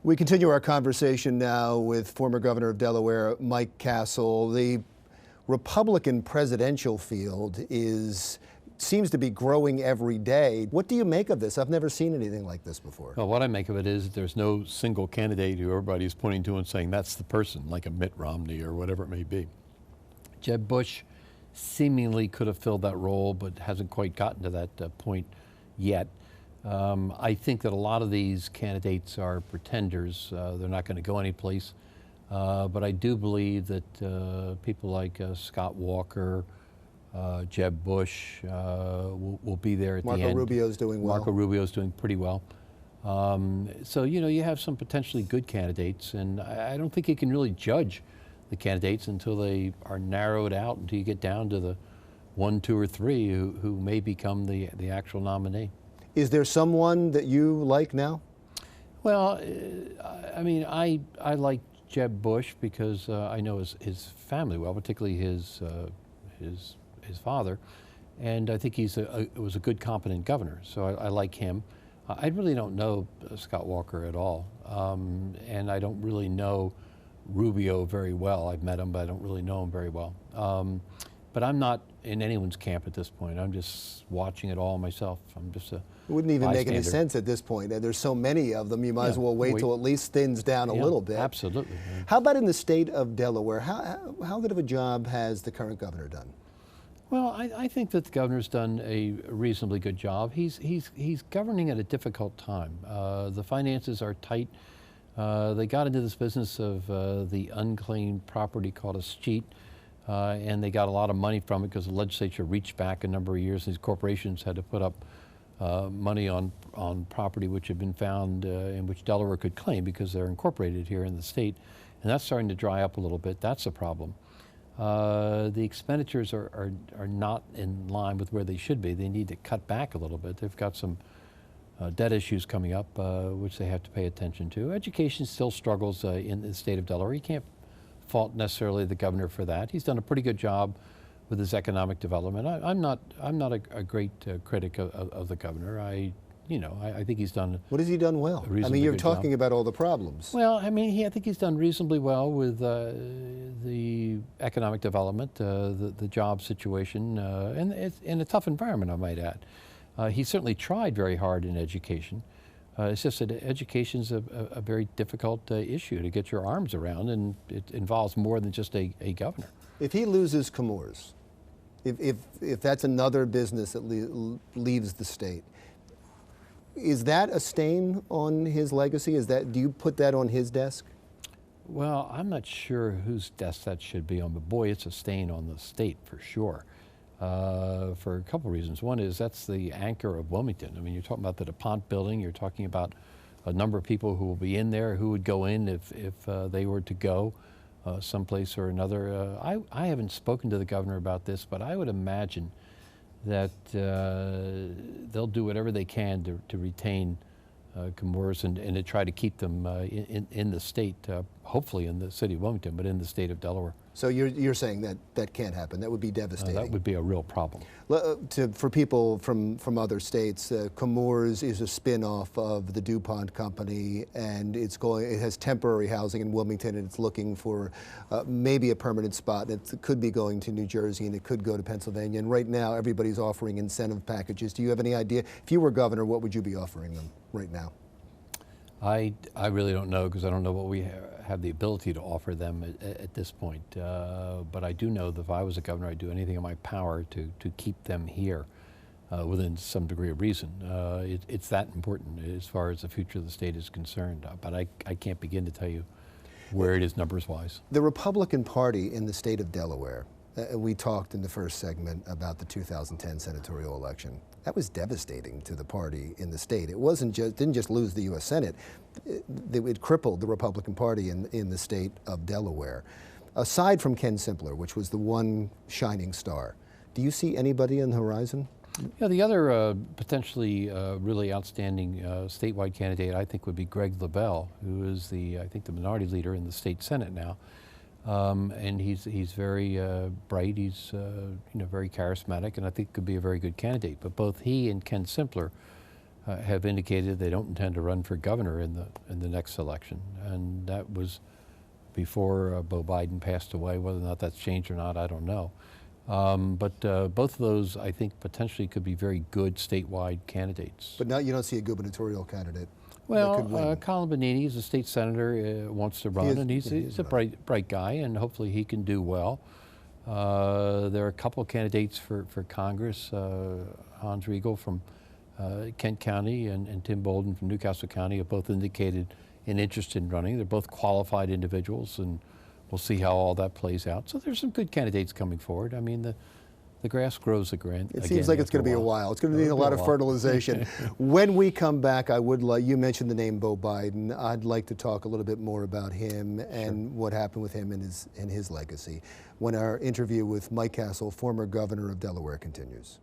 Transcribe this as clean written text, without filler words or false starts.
We continue our conversation now with former governor of Delaware, Mike Castle. The Republican presidential field seems to be growing every day. What do you make of this? I've never seen anything like this before. Well, what I make of it is there's no single candidate who everybody's pointing to and saying that's the person, like a Mitt Romney or whatever it may be. Jeb Bush seemingly could have filled that role, but hasn't quite gotten to that point yet. I think that a lot of these candidates are pretenders. They're not going to go anyplace. But I do believe that people like Scott Walker, Jeb Bush will be there at the end. Marco Rubio's doing well. Marco Rubio's doing pretty well. So, you know, you have some potentially good candidates, and I don't think you can really judge the candidates until they are narrowed out, until you get down to the 1, 2, or 3 who may become the actual nominee. Is there someone that you like now? Well, I mean, I like Jeb Bush because I know his family well, particularly his father, and I think was a good, competent governor. So I like him. I really don't know Scott Walker at all, and I don't really know Rubio very well. I've met him, but I don't really know him very well. But I'm not in anyone's camp at this point. I'm just watching it all myself. I'm just a It wouldn't even make any bystander. sense at this point. There's so many of them, you might as well wait till at least thins down a little bit. Absolutely. How about in the state of Delaware? How good of a job has the current governor done? Well, I think that the governor's done a reasonably good job. He's governing at a difficult time. The finances are tight. They got into this business of the unclaimed property called a escheat, and they got a lot of money from it because the legislature reached back a number of years. These corporations had to put up money on property which had been found in which Delaware could claim because they're incorporated here in the state, and that's starting to dry up a little bit. That's a problem. The expenditures are not in line with where they should be. They need to cut back a little bit. They've got some debt issues coming up which they have to pay attention to. Education still struggles in the state of Delaware. You can't fault necessarily the governor for that. He's done a pretty good job with his economic development. I'm not a great critic of the governor. I think he's done. What has he done well? I mean, you're talking about all the problems. Well, I mean, I think he's done reasonably well with the economic development, the job situation, and it's in a tough environment, I might add. He certainly tried very hard in education. It's just that education's a very difficult issue to get your arms around, and it involves more than just a governor. If he loses Comores, if that's another business that leaves the state, is that a stain on his legacy? Do you put that on his desk? Well, I'm not sure whose desk that should be on, but boy, it's a stain on the state for sure. For a couple of reasons. One is that's the anchor of Wilmington. I mean, you're talking about the DuPont building. You're talking about a number of people who will be in there, who would go in if they were to go someplace or another. I haven't spoken to the governor about this, but I would imagine that they'll do whatever they can to retain Comores and to try to keep them in the state, hopefully in the city of Wilmington, but in the state of Delaware. So you're saying that can't happen. That would be devastating. That would be a real problem. For people from other states, Comores is a spin-off of the DuPont company, and it has temporary housing in Wilmington, and it's looking for maybe a permanent spot. It could be going to New Jersey, and it could go to Pennsylvania. And right now, everybody's offering incentive packages. Do you have any idea? If you were governor, what would you be offering them right now? I really don't know, because I don't know what we have the ability to offer them at this point. But I do know that if I was a governor, I'd do anything in my power to keep them here within some degree of reason. It's that important as far as the future of the state is concerned. But I can't begin to tell you where it is numbers-wise. The Republican Party in the state of Delaware, we talked in the first segment about the 2010 senatorial election. That was devastating to the party in the state. It didn't just lose the U.S. Senate, it crippled the Republican Party in the state of Delaware. Aside from Ken Simpler, which was the one shining star, do you see anybody on the horizon? Yeah, the other potentially really outstanding statewide candidate, I think, would be Greg LaBelle, who is I think the minority leader in the state Senate now. And he's very bright. He's very charismatic, and I think could be a very good candidate. But both he and Ken Simpler have indicated they don't intend to run for governor in the next election, and that was before Beau Biden passed away. Whether or not that's changed or not, I don't know. But both of those, I think, potentially could be very good statewide candidates. But now you don't see a gubernatorial candidate. Well, Colin Benini is a state senator, wants to run, and he's a bright guy, and hopefully he can do well. There are a couple of candidates for Congress, Hans Riegel from Kent County and Tim Bolden from Newcastle County have both indicated an interest in running. They're both qualified individuals, and we'll see how all that plays out. So there's some good candidates coming forward. I mean, the grass grows again. It seems like it's going to be a while. It's going to need a lot of fertilization. When we come back, I would like, you mentioned the name Beau Biden. I'd like to talk a little bit more about him and what happened with him and his legacy when our interview with Mike Castle, former governor of Delaware, continues.